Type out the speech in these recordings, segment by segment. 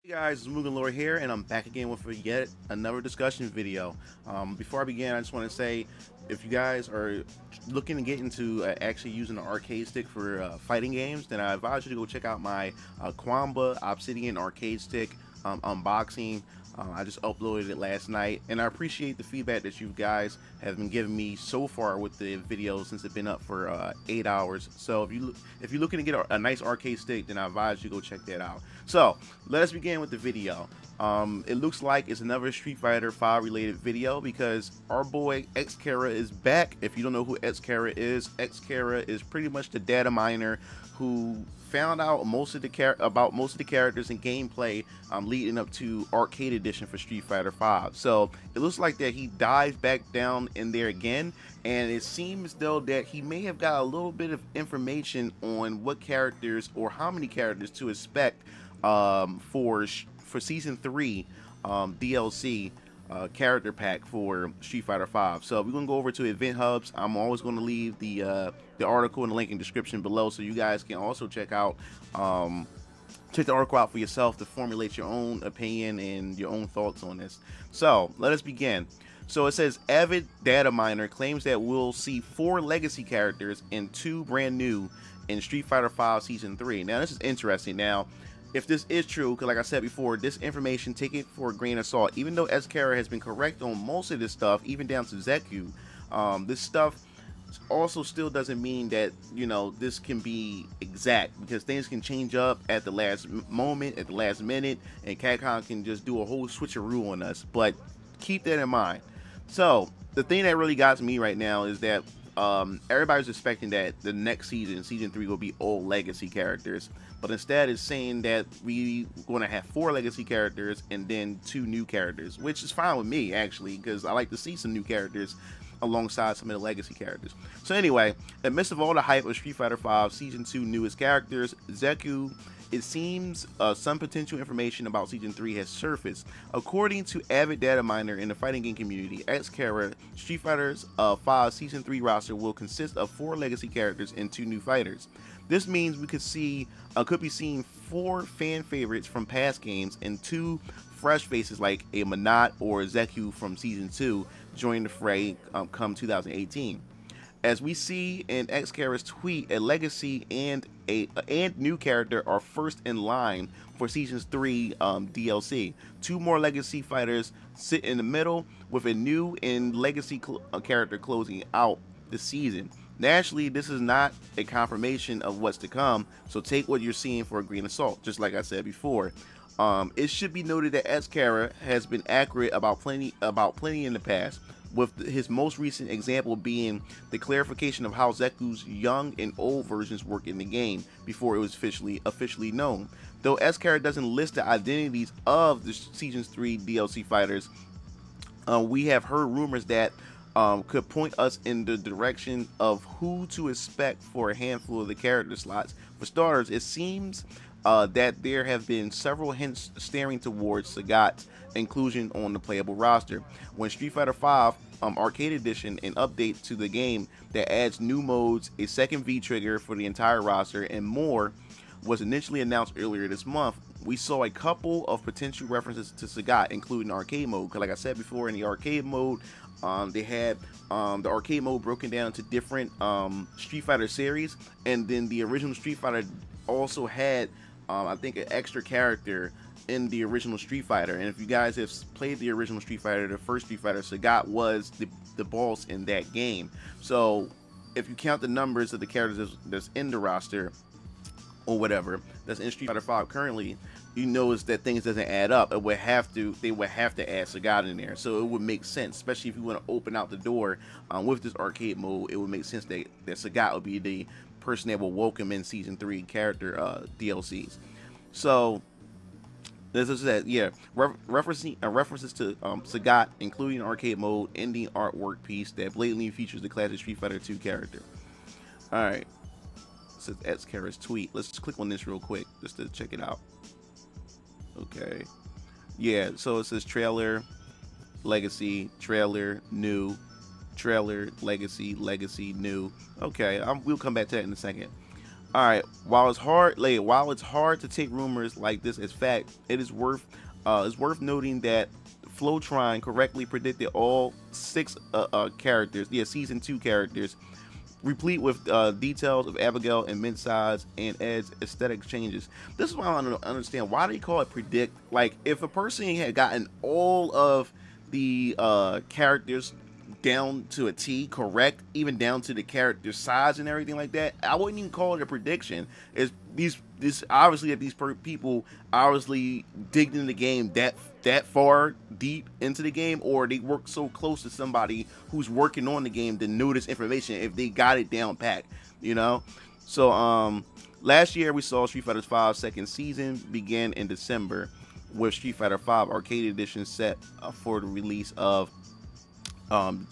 Hey guys, it's MugenLord here, and I'm back again with yet another discussion video. Before I begin, I just want to say, if you guys are looking to get into actually using an arcade stick for fighting games, then I advise you to go check out my Kwamba Obsidian arcade stick unboxing. I just uploaded it last night, and I appreciate the feedback that you guys have been giving me so far with the videos since it's been up for 8 hours. So if you're looking to get a nice arcade stick, then I advise you go check that out. So let us begin with the video. It looks like it's another Street Fighter 5 related video because our boy Xkara is back. If you don't know who Xkara is pretty much the data miner who found out about most of the characters and gameplay leading up to Arcade Edition for Street Fighter 5. So it looks like that he dives back down in there again, and it seems though that he may have got a little bit of information on what characters or how many characters to expect for Season 3 DLC character pack for Street Fighter 5. So we're gonna go over to Event Hubs. I'm always going to leave the article and the link in the description below, so you guys can also check the article out for yourself to formulate your own opinion and your own thoughts on this. So let us begin. So it says Avid Data Miner claims that we'll see 4 legacy characters and 2 brand new in Street Fighter 5 Season 3. Now this is interesting. Now, if this is true, because like I said before, this information, take it for a grain of salt. Even though Xkara has been correct on most of this stuff, even down to Zeku, this stuff also still doesn't mean that, you know, this can be exact, because things can change up at the last moment, at the last minute, and Capcom can just do a whole switcheroo on us. But keep that in mind. So the thing that really got to me right now is that everybody's expecting that the next season, Season 3, will be old legacy characters, but instead it's saying that we're going to have 4 legacy characters and then 2 new characters, which is fine with me actually, because I like to see some new characters alongside some of the legacy characters. So anyway, amidst of all the hype of Street Fighter 5 Season 2 newest characters, Zeku, it seems some potential information about Season 3 has surfaced. According to Avid Data Miner in the fighting game community, Xkara, Street Fighter 5 Season 3 roster will consist of 4 legacy characters and 2 new fighters. This means we could be seeing 4 fan favorites from past games and 2 fresh faces like a Manat or Zeku from Season 2 join the fray come 2018. As we see in Xkara's tweet, a legacy and new character are first in line for Season 3 DLC. 2 more legacy fighters sit in the middle, with a new and legacy character closing out the season. Naturally, this is not a confirmation of what's to come, so take what you're seeing for a grain of salt, just like I said before. It should be noted that Xkara has been accurate about plenty in the past, with his most recent example being the clarification of how Zeku's young and old versions work in the game before it was officially known. Though Xkara doesn't list the identities of the Season 3 DLC fighters, we have heard rumors that could point us in the direction of who to expect for a handful of the character slots. For starters, it seems that there have been several hints staring towards Sagat's inclusion on the playable roster. When Street Fighter 5 Arcade Edition, an update to the game that adds new modes, a second V-trigger for the entire roster, and more, was initially announced earlier this month, we saw a couple of potential references to Sagat, including arcade mode. Because like I said before, in the arcade mode, they had the arcade mode broken down into different Street Fighter series, and then the original Street Fighter also had I think an extra character in the original Street Fighter. And if you guys have played the original Street Fighter, the first Street Fighter, Sagat was the boss in that game. So if you count the numbers of the characters that's in the roster or whatever that's in Street Fighter 5 currently, you notice that things doesn't add up. They would have to add Sagat in there, so it would make sense, especially if you want to open out the door with this arcade mode. It would make sense that Sagat would be the person that will welcome in Season 3 character DLCs. So this is that, yeah, references to Sagat, including arcade mode, in the artwork piece that blatantly features the classic Street Fighter 2 character. Alright, this is Xkara's tweet. Let's just click on this real quick just to check it out. Okay, yeah, so it says trailer, legacy, trailer, new, trailer, legacy, legacy, new. Okay, we'll come back to that in a second. All right. While it's hard to take rumors like this as fact, it's worth noting that Flowtron correctly predicted all six characters, season 2 characters, replete with details of Abigail and Midside's and Ed's aesthetic changes. This is why I don't understand why they call it predict. Like, if a person had gotten all of the characters down to a T correct, even down to the character size and everything like that, I wouldn't even call it a prediction. Is this obviously that these people obviously digged in the game that far deep into the game, or they work so close to somebody who's working on the game to know this information if they got it down packed, you know. So last year we saw Street Fighter V second season began in December with Street Fighter V Arcade Edition set for the release of on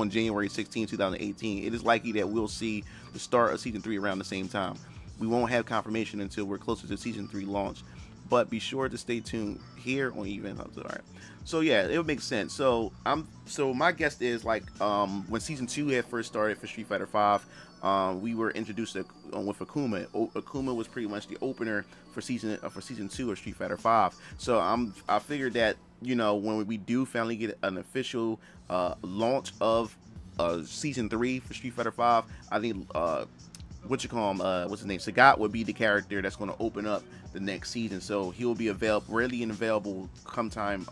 January 16, 2018. It is likely that we'll see the start of season 3 around the same time. We won't have confirmation until we're closer to season 3 launch, but be sure to stay tuned here on Event Hubs. All right. So yeah, it would make sense. So my guess is, like, when season 2 had first started for Street Fighter V, we were introduced to, with Akuma. Akuma was pretty much the opener for season 2 of Street Fighter V. So I figured that, you know, when we do finally get an official launch of season 3 for Street Fighter V, I think what's his name, Sagat would be the character that's going to open up the next season. So he'll be ready and available come time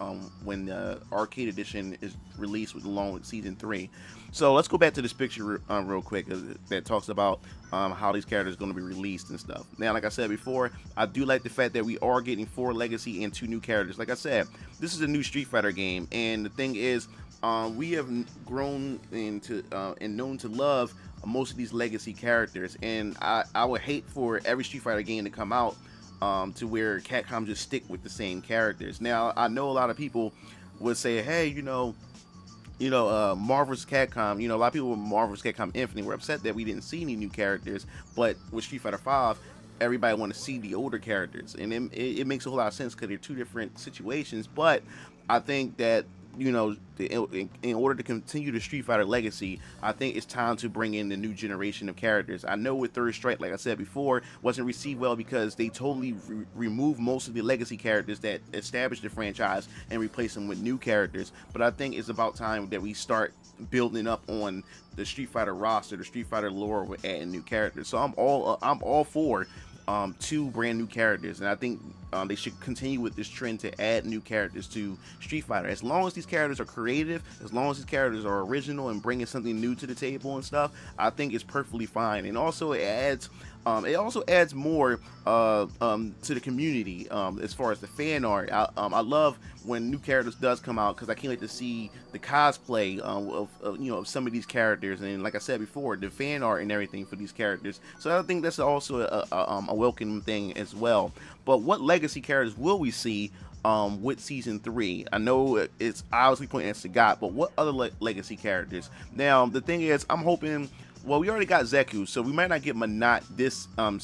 when the Arcade Edition is released along with season 3. So let's go back to this picture real quick that talks about how these characters are going to be released and stuff. Now, like I said before, I do like the fact that we are getting 4 legacy and 2 new characters. Like I said, this is a new Street Fighter game, and the thing is, we have grown into and known to love most of these legacy characters, and I would hate for every Street Fighter game to come out to where Capcom just stick with the same characters. Now, I know a lot of people would say, hey, Marvel vs. Capcom, a lot of people with Marvel vs. Capcom Infinite were upset that we didn't see any new characters, but with Street Fighter V, everybody want to see the older characters, and it makes a whole lot of sense because they're 2 different situations. But I think that, in order to continue the Street Fighter legacy, I think it's time to bring in the new generation of characters. I know with Third Strike, like I said before, wasn't received well because they totally removed most of the legacy characters that established the franchise and replaced them with new characters. But I think it's about time that we start building up on the Street Fighter roster, the Street Fighter lore, with adding new characters. So I'm all for 2 brand new characters, and I think they should continue with this trend to add new characters to Street Fighter. As long as these characters are creative, as long as these characters are original and bringing something new to the table and stuff, I think it's perfectly fine. And also it adds more to the community as far as the fan art. I love when new characters does come out because I can't wait to see the cosplay of some of these characters, and like I said before, the fan art and everything for these characters. So I think that's also a welcome thing as well. But what legacy characters will we see with season 3? I know it's obviously pointing at Sagat, but what other legacy characters? Now the thing is, I'm hoping. Well, we already got Zeku, so we might not get Manat this not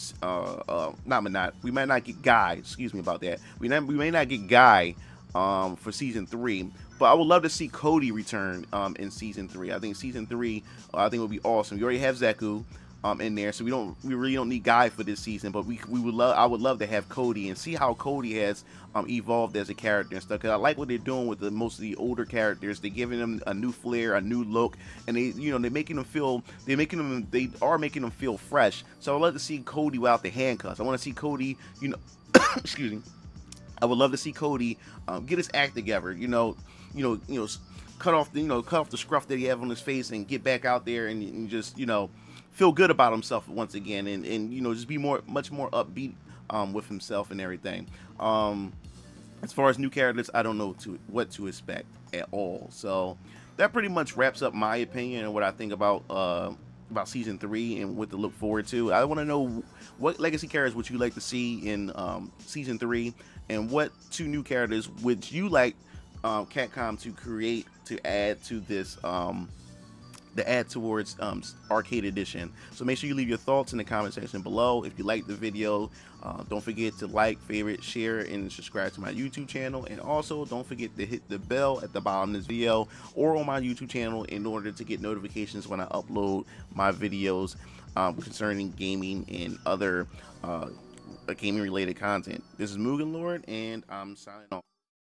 Manat. We might not get Guy. Excuse me about that. We may not get Guy for season 3, but I would love to see Cody return in season 3. I think season 3 I think would be awesome. We already have Zeku in there, so we really don't need Guy for this season, but I would love to have Cody and see how Cody has evolved as a character and stuff, because I like what they're doing with most of the older characters. They're giving them a new flair, a new look, and they are making them feel fresh. So I'd love to see Cody without the handcuffs. I want to see Cody, excuse me, I would love to see Cody get his act together, cut off the scruff that he have on his face and get back out there and just feel good about himself once again, and just be much more upbeat with himself and everything. As far as new characters, I don't know what to expect at all. So that pretty much wraps up my opinion and what I think about season 3 and what to look forward to. I want to know what legacy characters would you like to see in season 3, and what 2 new characters would you like Capcom to create to add to this to add towards Arcade Edition. So make sure you leave your thoughts in the comment section below. If you like the video, don't forget to like, favorite, share, and subscribe to my YouTube channel. And also don't forget to hit the bell at the bottom of this video or on my YouTube channel in order to get notifications when I upload my videos concerning gaming and other gaming related content. This is MugenLord, and I'm signing off.